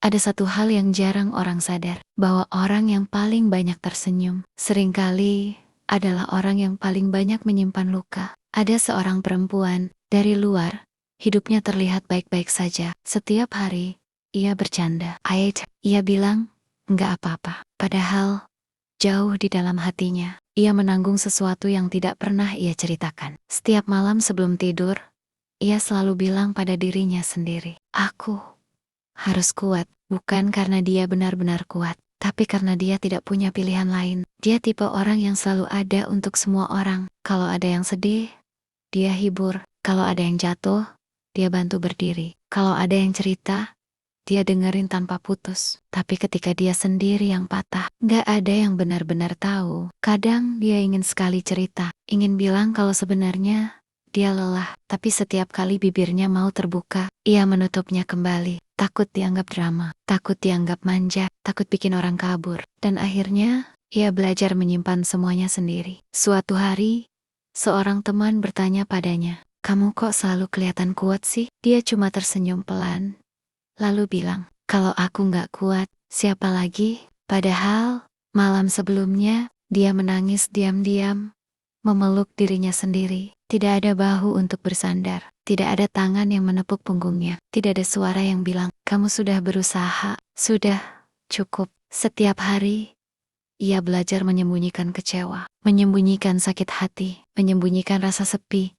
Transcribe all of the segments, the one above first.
ada satu hal yang jarang orang sadar, bahwa orang yang paling banyak tersenyum, seringkali adalah orang yang paling banyak menyimpan luka. Ada seorang perempuan, dari luar, hidupnya terlihat baik-baik saja. Setiap hari, ia bercanda. Ia bilang, "Nggak apa-apa." Padahal, jauh di dalam hatinya, ia menanggung sesuatu yang tidak pernah ia ceritakan. Setiap malam sebelum tidur, ia selalu bilang pada dirinya sendiri, "Aku harus kuat." Bukan karena dia benar-benar kuat, tapi karena dia tidak punya pilihan lain. Dia tipe orang yang selalu ada untuk semua orang. Kalau ada yang sedih, dia hibur. Kalau ada yang jatuh, dia bantu berdiri. Kalau ada yang cerita, dia dengerin tanpa putus. Tapi ketika dia sendiri yang patah, gak ada yang benar-benar tahu. Kadang dia ingin sekali cerita, ingin bilang kalau sebenarnya dia lelah. Tapi setiap kali bibirnya mau terbuka, ia menutupnya kembali. Takut dianggap drama, takut dianggap manja, takut bikin orang kabur. Dan akhirnya, ia belajar menyimpan semuanya sendiri. Suatu hari, seorang teman bertanya padanya, "Kamu kok selalu kelihatan kuat sih?" Dia cuma tersenyum pelan, lalu bilang, "Kalau aku nggak kuat, siapa lagi?" Padahal, malam sebelumnya, dia menangis diam-diam, memeluk dirinya sendiri. Tidak ada bahu untuk bersandar, tidak ada tangan yang menepuk punggungnya, tidak ada suara yang bilang, "Kamu sudah berusaha, sudah, cukup." Setiap hari, ia belajar menyembunyikan kecewa, menyembunyikan sakit hati, menyembunyikan rasa sepi,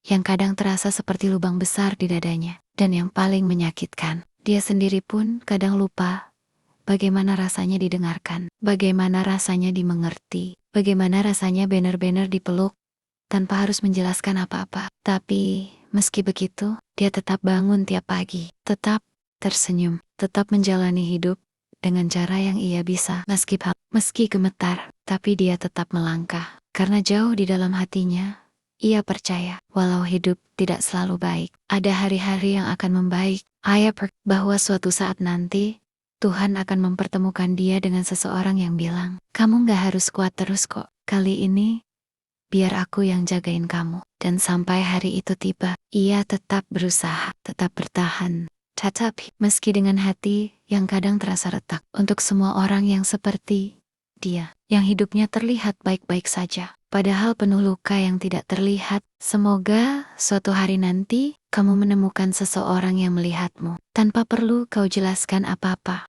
yang kadang terasa seperti lubang besar di dadanya. Dan yang paling menyakitkan, dia sendiri pun kadang lupa bagaimana rasanya didengarkan, bagaimana rasanya dimengerti, bagaimana rasanya benar-benar dipeluk tanpa harus menjelaskan apa-apa. Tapi, meski begitu, dia tetap bangun tiap pagi, tetap tersenyum, tetap menjalani hidup dengan cara yang ia bisa. Meski gemetar, tapi dia tetap melangkah. Karena jauh di dalam hatinya, ia percaya, walau hidup tidak selalu baik, ada hari-hari yang akan membaik. Bahwa suatu saat nanti, Tuhan akan mempertemukan dia dengan seseorang yang bilang, "Kamu gak harus kuat terus kok. Kali ini, biar aku yang jagain kamu." Dan sampai hari itu tiba, ia tetap berusaha, tetap bertahan. Tetapi, meski dengan hati yang kadang terasa retak, untuk semua orang yang seperti dia, yang hidupnya terlihat baik-baik saja, padahal penuh luka yang tidak terlihat. Semoga suatu hari nanti, kamu menemukan seseorang yang melihatmu, tanpa perlu kau jelaskan apa-apa.